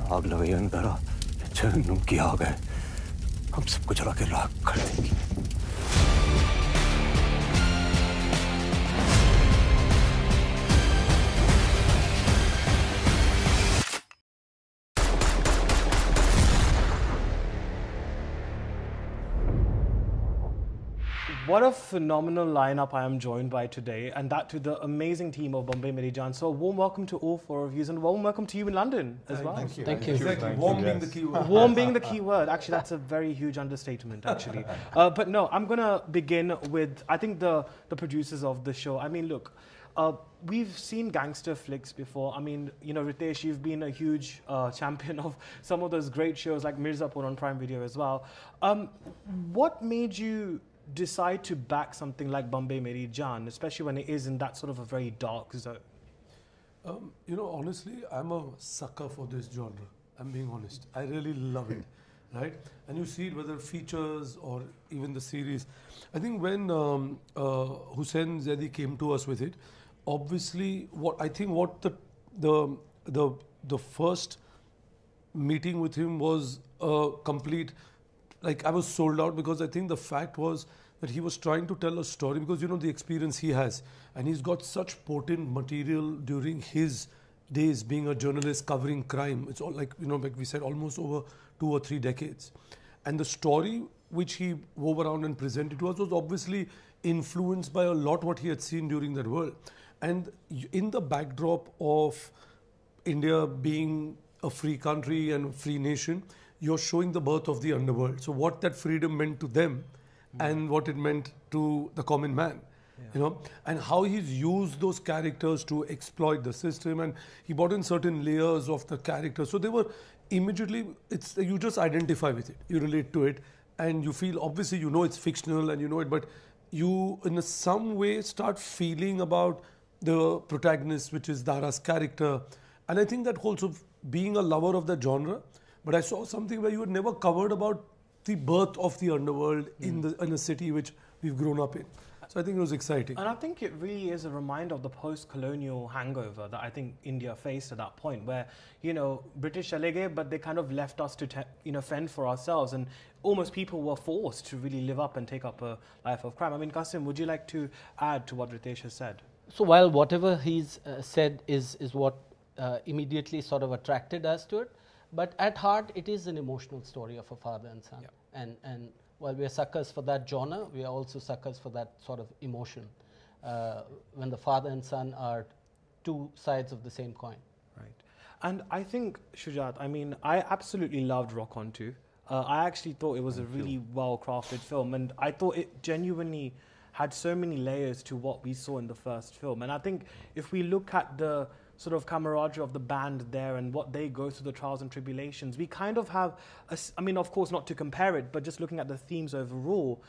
आग लगाई अंदर जहन्नुम की आग है, हम सबको जला के राख कर देंगी। What a phenomenal lineup I am joined by today, and that to the amazing team of Bambai Meri Jaan. So a warm welcome to all four of you, and a warm welcome to you in London as well. Thank you. Thank you. Exactly. Warm being the key word. Warm being the key word. Actually, that's a very huge understatement, actually. But no, I'm going to begin with, I think, the producers of the show. I mean, look, we've seen gangster flicks before. I mean, you know, Ritesh, you've been a huge champion of some of those great shows like Mirzapur on Prime Video as well. What made you decide to back something like Bambai Meri Jaan, especially when it is in that sort of a very dark zone? You know, honestly, I'm a sucker for this genre. I'm being honest. I really love it, right? And you see it whether features or even the series. I think when Hussain Zaidi came to us with it, obviously, what the first meeting with him was a complete. Like, I was sold out, because I think the fact was that he was trying to tell a story, because, you know, the experience he has, and he's got such potent material during his days being a journalist covering crime. It's all like, you know, like we said, almost over 2 or 3 decades. And the story which he wove around and presented to us was obviously influenced by a lot what he had seen during that world. And in the backdrop of India being a free country and a free nation, you're showing the birth of the underworld. So what that freedom meant to them and what it meant to the common man, you know, and how he's used those characters to exploit the system, and he brought in certain layers of the characters. So they were immediately, you just identify with it, you relate to it, and you feel, obviously, you know it's fictional and you know it, but you in some way start feeling about the protagonist, which is Dara's character. And I think that also, being a lover of the genre, but I saw something where you had never covered about the birth of the underworld in a city which we've grown up in. So I think it was exciting. And I think it really is a reminder of the post-colonial hangover that I think India faced at that point, where, you know, British chale gaye, but they kind of left us to, you know, fend for ourselves, and almost people were forced to really live up and take up a life of crime. I mean, Kassim, would you like to add to what Ritesh has said? So while whatever he's said is what immediately sort of attracted us to it, but at heart, it is an emotional story of a father and son. Yeah. And while we are suckers for that genre, we are also suckers for that sort of emotion, when the father and son are two sides of the same coin. Right. And I think, Shujaat, I mean, I absolutely loved Rock On 2. I actually thought it was a really well-crafted film, and I thought it genuinely had so many layers to what we saw in the first film. And I think if we look at the sort of camaraderie of the band there and what they go through, the trials and tribulations, we kind of have, I mean, of course, not to compare it, but just looking at the themes overall,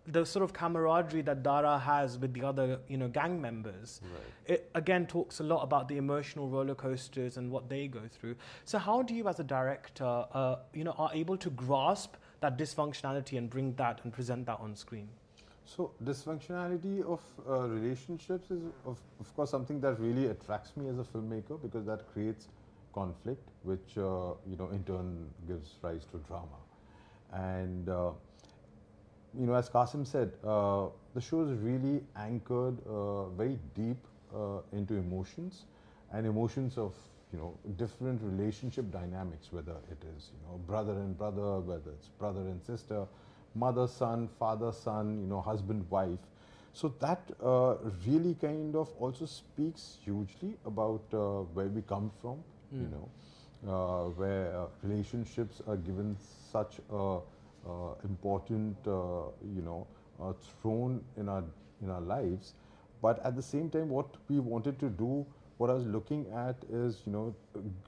the sort of camaraderie that Dara has with the other, you know, gang members, it again talks a lot about the emotional roller coasters and what they go through. So how do you as a director, you know, are able to grasp that dysfunctionality and bring that and present that on screen? So dysfunctionality of relationships is of course something that really attracts me as a filmmaker, because that creates conflict, which you know, in turn gives rise to drama. And you know, as Kassim said, the show is really anchored very deep into emotions, and emotions of, you know, different relationship dynamics, whether it is, you know, brother and brother, whether it's brother and sister, mother, son, father, son, you know, husband, wife. So that really kind of also speaks hugely about where we come from, you know, where relationships are given such a important, you know, throne in our lives. But at the same time, what we wanted to do, what I was looking at is, you know,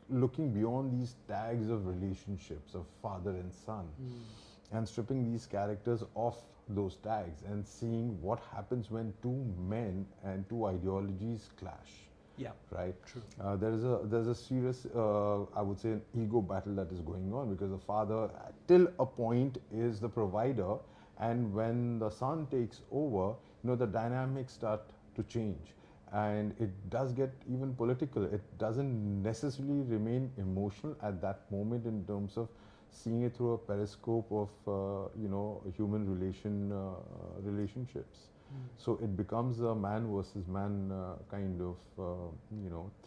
looking beyond these tags of relationships of father and son. And stripping these characters off those tags and seeing what happens when two men and two ideologies clash. Yeah, right. True. There's a serious, I would say, an ego battle that is going on, because the father, till a point, is the provider, and when the son takes over, you know, the dynamics start to change. and it does get even political. It doesn't necessarily remain emotional at that moment in terms of seeing it through a periscope of human relationships. So it becomes a man versus man kind of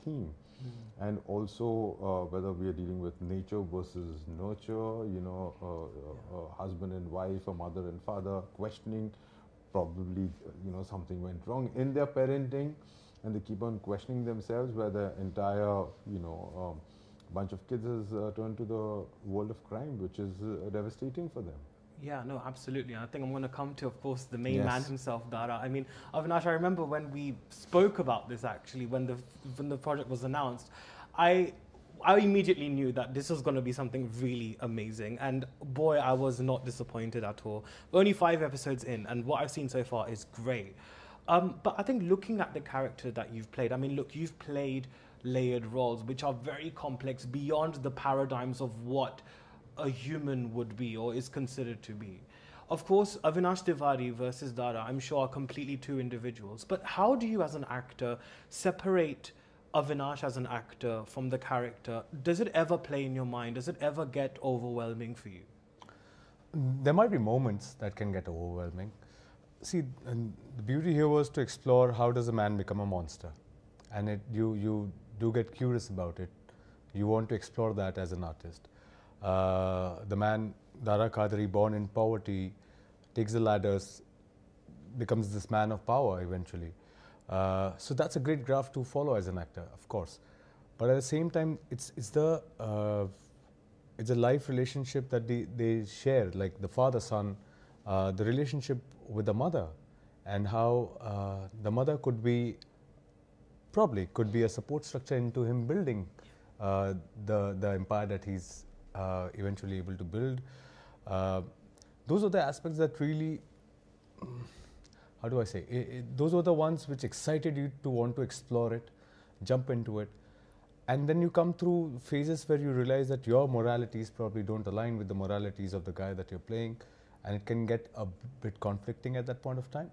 theme. And also whether we are dealing with nature versus nurture, husband and wife, a mother and father questioning, probably something went wrong in their parenting, and they keep on questioning themselves, where the entire bunch of kids has turned to the world of crime, which is devastating for them. Yeah, no, absolutely. I think I'm going to come to, of course, the main Yes. man himself, Dara. I mean, Avinash, I remember when we spoke about this, actually, when the project was announced, I immediately knew that this was going to be something really amazing. And boy, I was not disappointed at all. We're only 5 episodes in, and what I've seen so far is great. But I think looking at the character that you've played, I mean, look, you've played layered roles, which are very complex beyond the paradigms of what a human would be or is considered to be. Of course, Avinash Tiwary versus Dara, I'm sure, are completely 2 individuals. But how do you, as an actor, separate Avinash as an actor from the character? Does it ever play in your mind? Does it ever get overwhelming for you? There might be moments that can get overwhelming. See, and the beauty here was to explore how does a man become a monster, and you do get curious about it. You want to explore that as an artist. The man, Dara Kadri, born in poverty, takes the ladders, becomes this man of power eventually. So that's a great graph to follow as an actor, of course. But at the same time, it's a life relationship that they share, like the father-son, the relationship with the mother, and how the mother could be a support structure into him building the empire that he's eventually able to build. Those are the aspects that really, how do I say, those were the ones which excited you to want to explore it, jump into it. And then you come through phases where you realize that your moralities probably don't align with the moralities of the guy that you're playing, and it can get a bit conflicting at that point of time.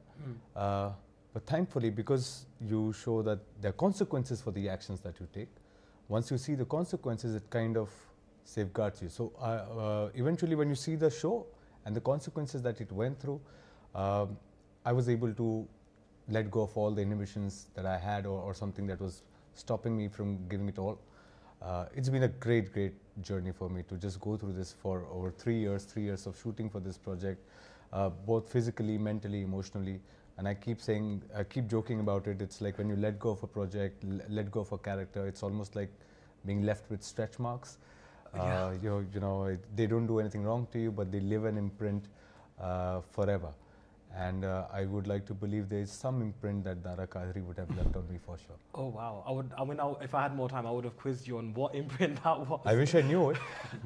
But thankfully, because you show that there are consequences for the actions that you take, once you see the consequences, it kind of safeguards you. So eventually, when you see the show and the consequences that it went through, I was able to let go of all the inhibitions that I had, or something that was stopping me from giving it all. It's been a great journey for me to just go through this for over 3 years of shooting for this project, both physically, mentally, emotionally. And I keep joking about it. It's like when you let go of a project, let go of a character, it's almost like being left with stretch marks. Yeah. They don't do anything wrong to you, but they leave an imprint forever. And I would like to believe there is some imprint that Dara Kadri would have left on me for sure. Oh wow! If I had more time, I would have quizzed you on what imprint that was. I wish I knew it,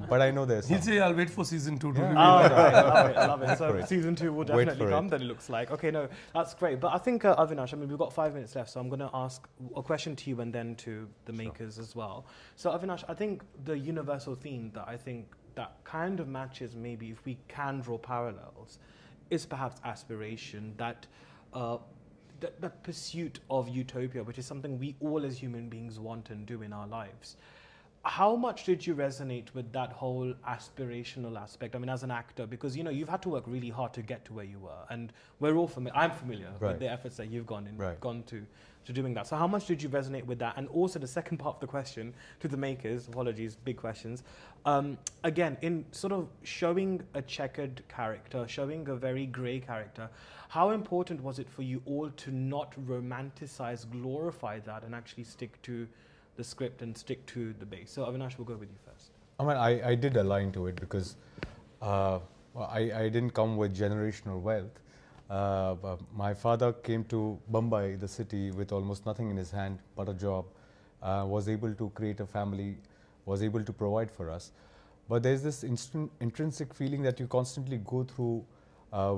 but I know there's some. He'll say, I'll wait for season 2 to Yeah. reveal Oh, it. I love it. So for it. season 2 will Wait definitely for come. it. Then it looks like. Okay, no, that's great. But I think Avinash, we've got 5 minutes left, so I'm going to ask a question to you and then to the makers as well. So Avinash, I think the universal theme that kind of matches, maybe if we can draw parallels, is perhaps aspiration, that pursuit of utopia, which is something we all as human beings want and do in our lives. How much did you resonate with that whole aspirational aspect? I mean, as an actor, because you've had to work really hard to get to where you were, and we're all familiar. I'm familiar with the efforts that you've gone to doing that. So how much did you resonate with that? And also the second part of the question to the makers, apologies, big questions. Again, in sort of showing a checkered character, showing a very grey character, how important was it for you all to not romanticize, glorify that, and actually stick to the script and stick to the base? So Avinash, we'll go with you first. I mean, I did align to it because I didn't come with generational wealth. My father came to Bambai, the city, with almost nothing in his hand but a job, was able to create a family, was able to provide for us. But there's this intrinsic feeling that you constantly go through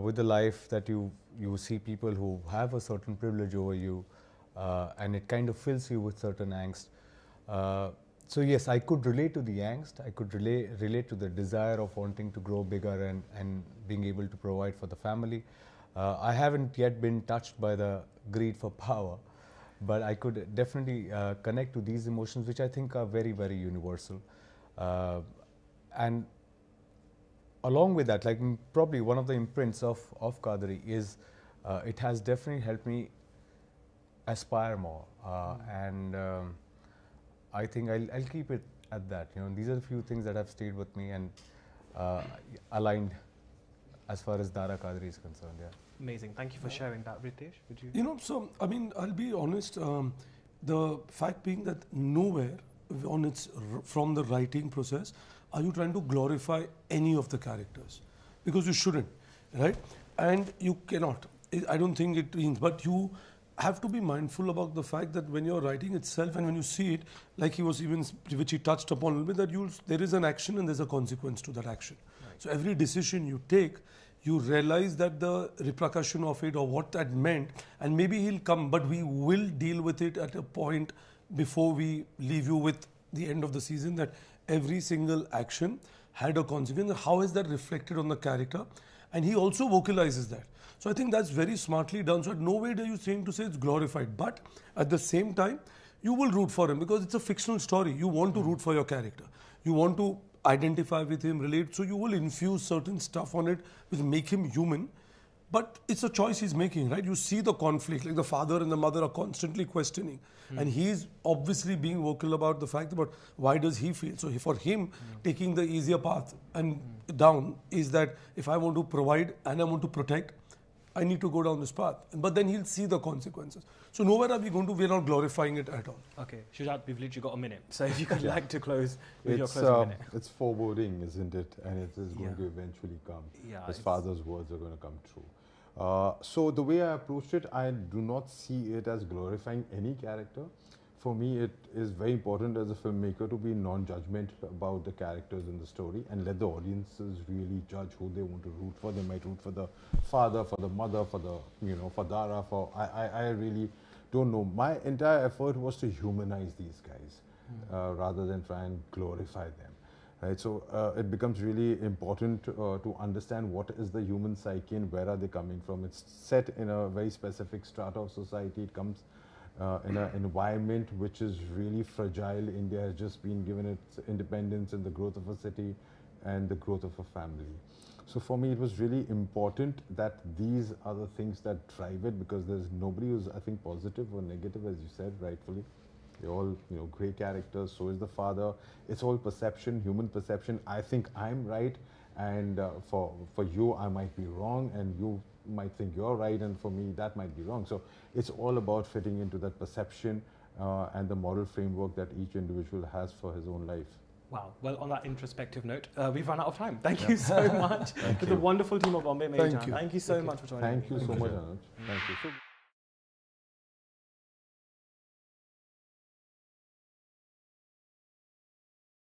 with the life, that you see people who have a certain privilege over you, and it kind of fills you with certain angst. So yes, I could relate to the angst, I could relate to the desire of wanting to grow bigger and being able to provide for the family. I haven't yet been touched by the greed for power. but I could definitely connect to these emotions, which I think are very, very universal. And along with that, like probably one of the imprints of Kadri is it has definitely helped me aspire more, and I think I'll keep it at that. You know, these are the few things that have stayed with me and aligned as far as Dara Kadri is concerned. Yeah. Amazing. Thank you for sharing that, Ritesh. Would you? You know, so I mean, I'll be honest. The fact being that nowhere on its from the writing process are you trying to glorify any of the characters, because you shouldn't, right? And you cannot. I don't think it means, but you have to be mindful about the fact that when you're writing itself and when you see it, like he was even, which he touched upon a little bit, that there is an action and there's a consequence to that action. Right. So every decision you take, you realize that the repercussion of it or what that meant, and maybe he'll come, but we will deal with it at a point before we leave you with the end of the season, that every single action had a consequence. How is that reflected on the character? And he also vocalizes that. So I think that's very smartly done. So at no way do you seem to say it's glorified, but at the same time, you will root for him because it's a fictional story. You want to root for your character. You want to identify with him, relate. So you will infuse certain stuff on it which make him human. But it's a choice he's making, right? You see the conflict, like the father and the mother are constantly questioning. And he's obviously being vocal about the fact about why does he feel. So for him, taking the easier path and down is that if I want to provide and I want to protect, I need to go down this path. But then he'll see the consequences. So nowhere are we going to, we're not glorifying it at all. Okay, Shujaat, we've literally got a minute. So if you could like to close with your closing minute. It's foreboding, isn't it? And it is going to eventually come. His father's words are going to come true. So the way I approached it, I do not see it as glorifying any character. For me, it is very important as a filmmaker to be non-judgmental about the characters in the story and let the audiences really judge who they want to root for. They might root for the father, for the mother, for the, for Dara, I really don't know. My entire effort was to humanize these guys rather than try and glorify them. Right, so it becomes really important to understand what is the human psyche and where are they coming from. It's set in a very specific strata of society. It comes in an environment which is really fragile. India has just been given its independence and the growth of a city and the growth of a family. So for me, it was really important that these are the things that drive it, because there's nobody who's, I think, positive or negative, as you said, rightfully. They're all, great characters. So is the father. It's all perception, human perception. I think I'm right, and for you, I might be wrong, and you might think you're right, and for me, that might be wrong. So it's all about fitting into that perception and the moral framework that each individual has for his own life. Wow. Well, on that introspective note, we've run out of time. Thank you so much to the wonderful team of Bambai Meri Jaan. Thank you so much for joining. Thank you so much, Anuj. Thank you.